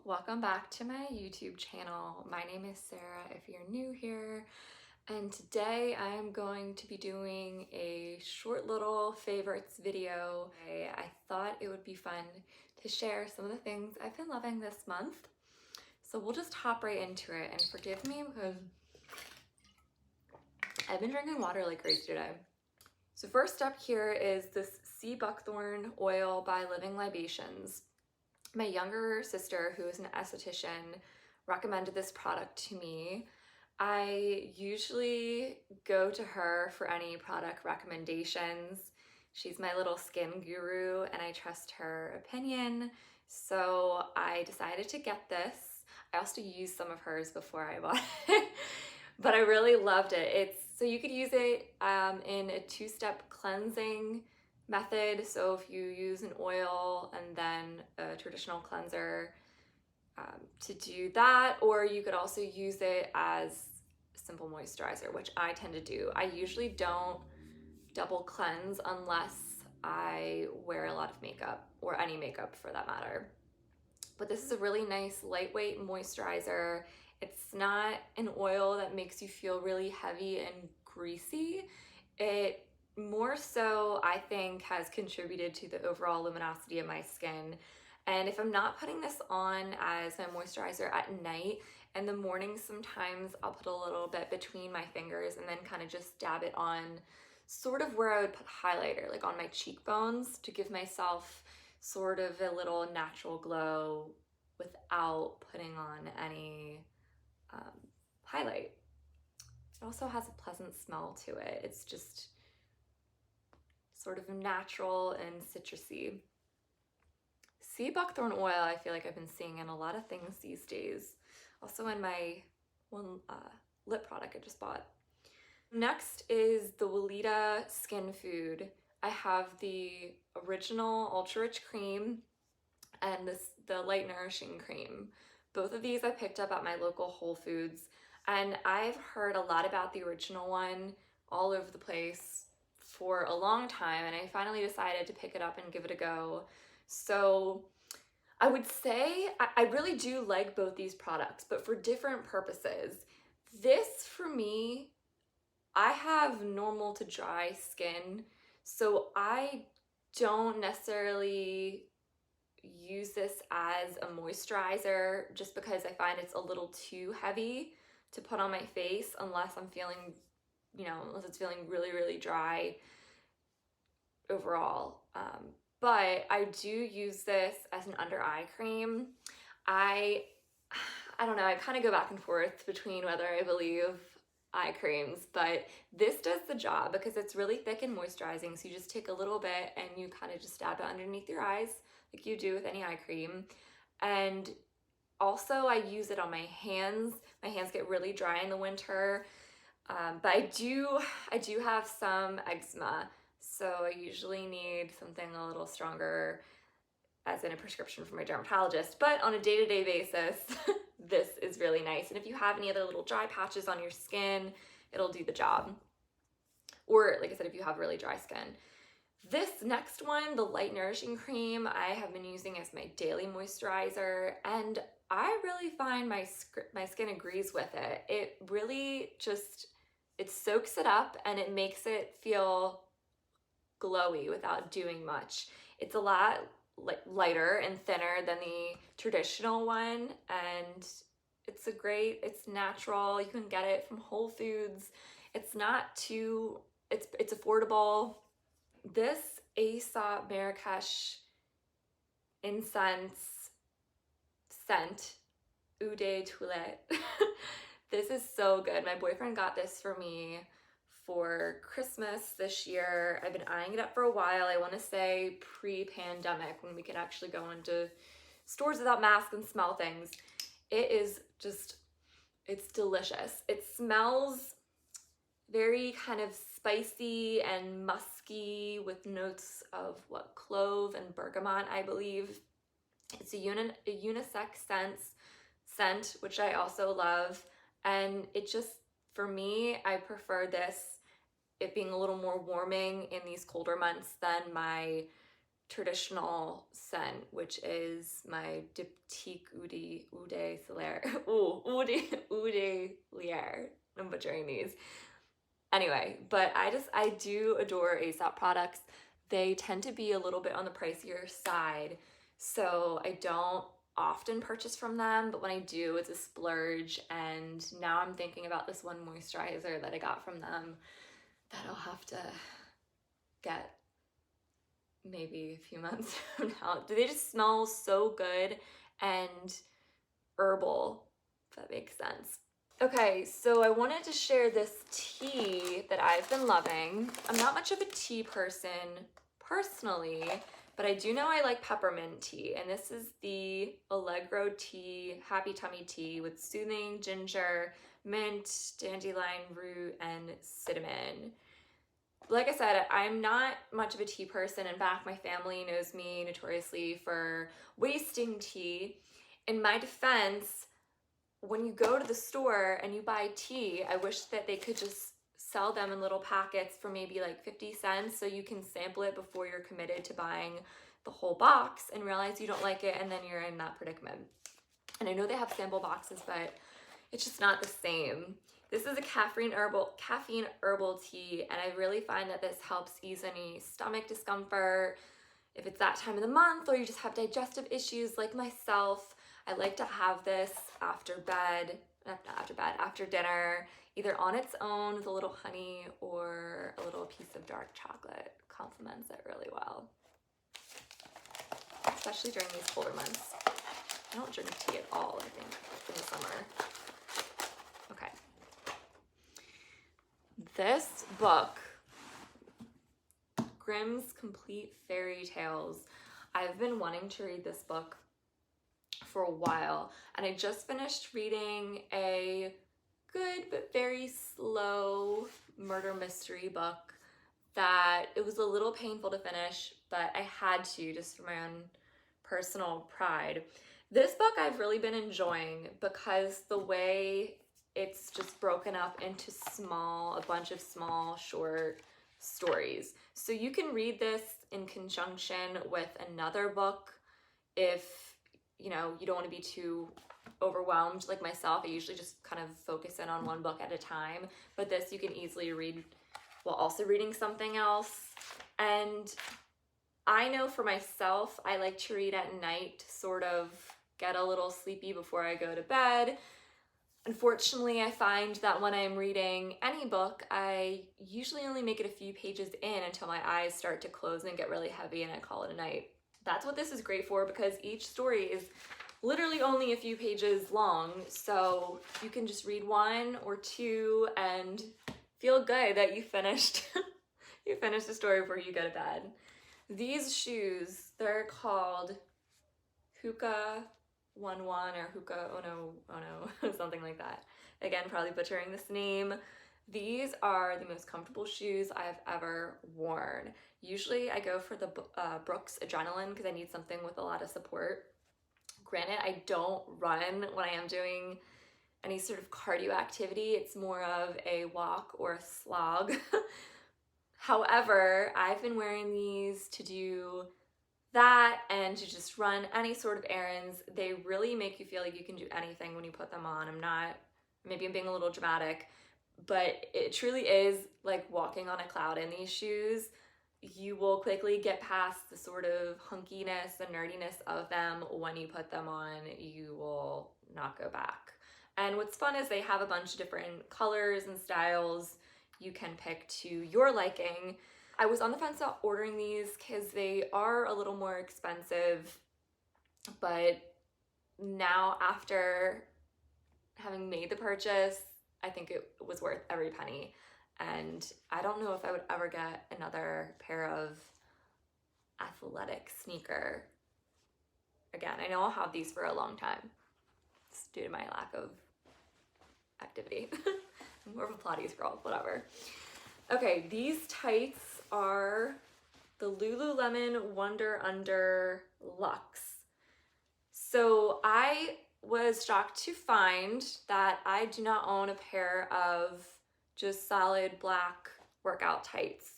welcome back to my YouTube channel. My name is Sarah if you're new here, and today I'm going to be doing a short little favorites video. I thought it would be fun to share some of the things I've been loving this month. So we'll just hop right into it, and forgive me because I've been drinking water like crazy today. So first up here is this sea buckthorn oil by Living Libations. My younger sister, who is an esthetician, recommended this product to me. I usually go to her for any product recommendations. She's my little skin guru and I trust her opinion. So I decided to get this. I also used some of hers before I bought it, but I really loved it. So you could use it in a two-step cleansing method. So if you use an oil and then a traditional cleanser to do that, or you could also use it as simple moisturizer, which I tend to do. I usually don't double cleanse unless I wear a lot of makeup, or any makeup for that matter. But this is a really nice lightweight moisturizer. It's not an oil that makes you feel really heavy and greasy. It more so, I think, has contributed to the overall luminosity of my skin. And if I'm not putting this on as my moisturizer at night, in the morning sometimes I'll put a little bit between my fingers and then kind of just dab it on sort of where I would put highlighter, like on my cheekbones, to give myself sort of a little natural glow without putting on any highlight. It also has a pleasant smell to it. It's just sort of natural and citrusy. Sea buckthorn oil, I feel like I've been seeing in a lot of things these days. Also in my one lip product I just bought. Next is the Wilita Skin Food. I have the original Ultra Rich Cream and the Light Nourishing Cream. Both of these I picked up at my local Whole Foods, and I've heard a lot about the original one all over the place for a long time, and I finally decided to pick it up and give it a go. So I would say I really do like both these products, but for different purposes. This, for me, I have normal to dry skin, so I don't necessarily use this as a moisturizer just because I find it's a little too heavy to put on my face unless I'm feeling, unless it's feeling really, really dry overall. But I do use this as an under eye cream. I don't know, I kind of go back and forth between whether I believe eye creams, but this does the job because it's really thick and moisturizing. So you just take a little bit and you kind of just dab it underneath your eyes like you do with any eye cream. And also I use it on my hands. My hands get really dry in the winter, but I do have some eczema, so I usually need something a little stronger as in a prescription from my dermatologist. But on a day-to-day basis, this is really nice. And if you have any other little dry patches on your skin, it'll do the job. Or like I said, if you have really dry skin. This next one, the Light Nourishing Cream, I have been using as my daily moisturizer, and I really find my skin agrees with it. It really just, it soaks it up and it makes it feel glowy without doing much. It's a lot lighter and thinner than the traditional one, and it's natural. You can get it from Whole Foods. It's not too, it's affordable. This Aesop Marrakech incense scent, Eau de Toilette. This is so good. My boyfriend got this for me for Christmas this year. I've been eyeing it up for a while. I want to say pre-pandemic, when we could actually go into stores without masks and smell things. It is just, it's delicious. It smells very kind of spicy and musky with notes of clove and bergamot, I believe. It's a unisex scent, which I also love. And it just, for me, I prefer this, it being a little more warming in these colder months than my traditional scent, which is my Diptyque Ude Solaire. Ooh, Ude Lier. I'm butchering these. Anyway, but I do adore Aesop products. They tend to be a little bit on the pricier side, so I don't often purchase from them, but when I do, it's a splurge. And now I'm thinking about this one moisturizer that I got from them that I'll have to get maybe a few months from now. They just smell so good and herbal, if that makes sense. Okay, so I wanted to share this tea that I've been loving. I'm not much of a tea person personally, but I do know I like peppermint tea, and this is the Allegro tea, Happy Tummy tea with soothing ginger, mint, dandelion root, and cinnamon. Like I said, I'm not much of a tea person. In fact, my family knows me notoriously for wasting tea. In my defense, when you go to the store and you buy tea, I wish that they could just sell them in little packets for maybe like 50 cents so you can sample it before you're committed to buying the whole box and realize you don't like it, and then you're in that predicament. And I know they have sample boxes, but it's just not the same. This is a caffeine herbal tea, and I really find that this helps ease any stomach discomfort. If it's that time of the month or you just have digestive issues like myself, I like to have this after dinner, either on its own with a little honey or a little piece of dark chocolate. Complements it really well, especially during these colder months. I don't drink tea at all, I think, in the summer. Okay. This book, Grimm's Complete Fairy Tales. I've been wanting to read this book for a while, and I just finished reading a good but very slow murder mystery book that it was a little painful to finish, but I had to just for my own personal pride. This book I've really been enjoying because the way it's just broken up into a bunch of small short stories. So you can read this in conjunction with another book if you don't want to be too overwhelmed like myself. I usually just kind of focus in on one book at a time, but this you can easily read while also reading something else. And I know for myself, I like to read at night to sort of get a little sleepy before I go to bed. Unfortunately, I find that when I'm reading any book, I usually only make it a few pages in until my eyes start to close and get really heavy and I call it a night. That's what this is great for, because each story is literally only a few pages long, so you can just read one or two and feel good that you finished the story before you go to bed. These shoes, they're called Hookah 11 or Hookah oh no, something like that. Again, probably butchering this name. These are the most comfortable shoes I've ever worn. Usually I go for the Brooks Adrenaline because I need something with a lot of support. Granted, I don't run when I am doing any sort of cardio activity. It's more of a walk or a slog. However, I've been wearing these to do that and to just run any sort of errands. They really make you feel like you can do anything when you put them on. Maybe I'm being a little dramatic, but it truly is like walking on a cloud in these shoes. You will quickly get past the sort of hunkiness and nerdiness of them. When you put them on, you will not go back. And what's fun is they have a bunch of different colors and styles you can pick to your liking. I was on the fence about ordering these because they are a little more expensive, but now after having made the purchase, I think it was worth every penny. And I don't know if I would ever get another pair of athletic sneaker again. I know I'll have these for a long time. It's due to my lack of activity. I'm more of a Pilates girl, whatever. Okay, these tights are the Lululemon Wonder Under Luxe. So I was shocked to find that I do not own a pair of just solid black workout tights.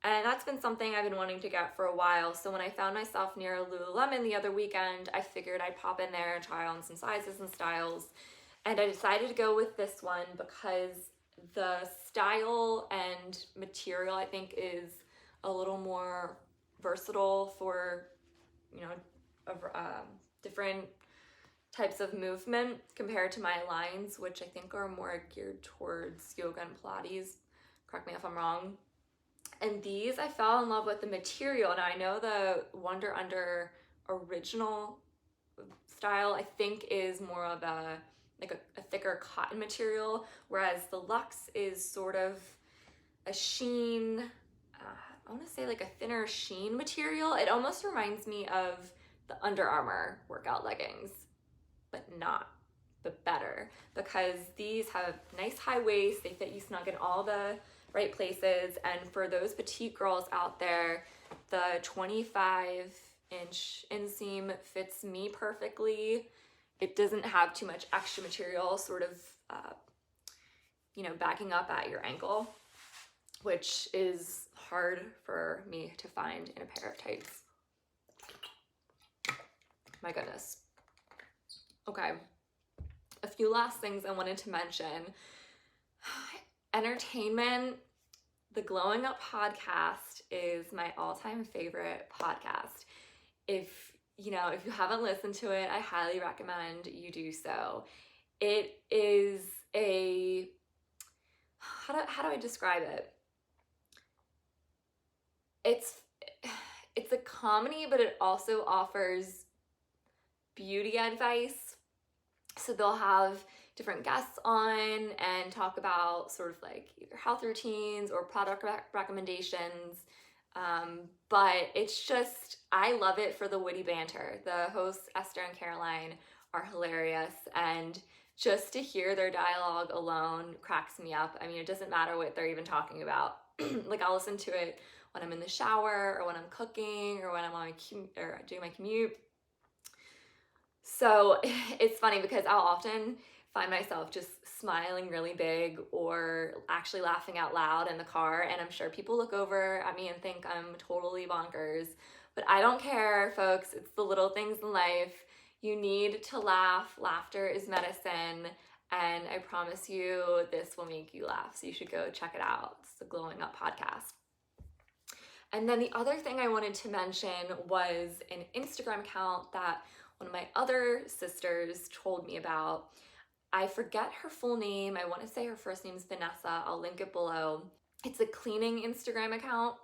And that's been something I've been wanting to get for a while. So when I found myself near Lululemon the other weekend, I figured I'd pop in there and try on some sizes and styles. And I decided to go with this one because the style and material, I think, is a little more versatile for, you know, different types of movement compared to my lines, which I think are more geared towards yoga and Pilates. Correct me if I'm wrong. And these, I fell in love with the material. Now I know the Wonder Under original style, I think, is more of a thicker cotton material, whereas the Luxe is sort of a sheen, I want to say like a thinner sheen material. It almost reminds me of the Under Armour workout leggings, but better, because these have nice high waist, they fit you snug in all the right places, and for those petite girls out there, the 25-inch inseam fits me perfectly. It doesn't have too much extra material sort of, you know, backing up at your ankle, which is hard for me to find in a pair of tights. My goodness. Okay, a few last things I wanted to mention. Entertainment. The Glowing Up podcast is my all-time favorite podcast. If you haven't listened to it, I highly recommend you do so. It is a, how do I describe it? It's a comedy, but it also offers beauty advice. So they'll have different guests on and talk about sort of like either health routines or product recommendations. But it's just, I love it for the witty banter. The hosts, Esther and Caroline, are hilarious, and just to hear their dialogue alone cracks me up. I mean, it doesn't matter what they're even talking about. Like, I'll listen to it when I'm in the shower or when I'm cooking or when I'm on or doing my commute. So it's funny because I'll often find myself just smiling really big or actually laughing out loud in the car, and I'm sure people look over at me and think I'm totally bonkers, but I don't care, folks. It's the little things in life. You need to laugh. Laughter is medicine, and I promise you this will make you laugh, so you should go check it out. It's the Glowing Up podcast. And then the other thing I wanted to mention was an Instagram account that one of my other sisters told me about. I forget her full name. I want to say her first name is Vanessa. I'll link it below. It's a cleaning Instagram account.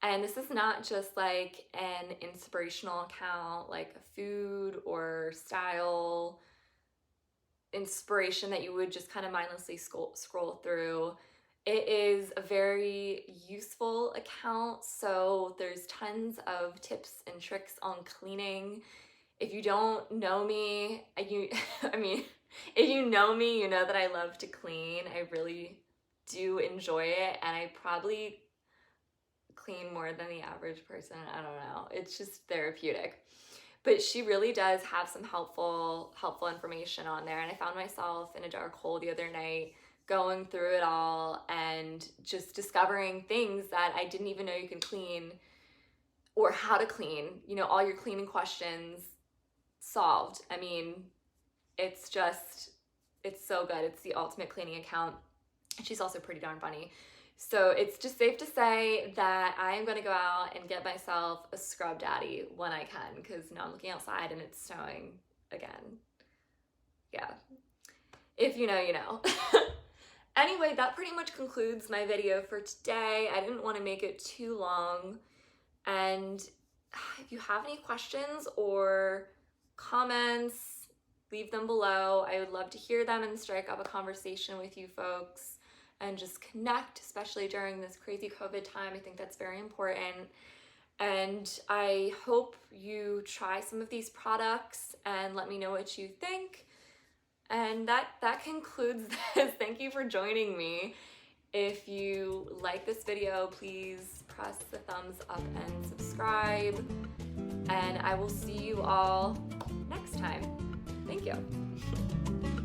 And this is not just like an inspirational account, like a food or style inspiration that you would just kind of mindlessly scroll through. It is a very useful account. So there's tons of tips and tricks on cleaning. If you don't know me, if you know me, you know that I love to clean. I really do enjoy it, and I probably clean more than the average person. I don't know. It's just therapeutic. But she really does have some helpful information on there, and I found myself in a dark hole the other night going through it all and just discovering things that I didn't even know you can clean or how to clean. You know, all your cleaning questions solved. I mean, it's so good. It's the ultimate cleaning account. And she's also pretty darn funny. So it's just safe to say that I am going to go out and get myself a scrub daddy when I can, because now I'm looking outside and it's snowing again. Yeah. If you know, you know. Anyway, that pretty much concludes my video for today. I didn't want to make it too long. And if you have any questions or comments, leave them below. I would love to hear them and strike up a conversation with you folks and just connect, especially during this crazy COVID time. I think that's very important. And I hope you try some of these products and let me know what you think. And that concludes this. Thank you for joining me. If you like this video, please press the thumbs up and subscribe. And I will see you all next time. Thank you.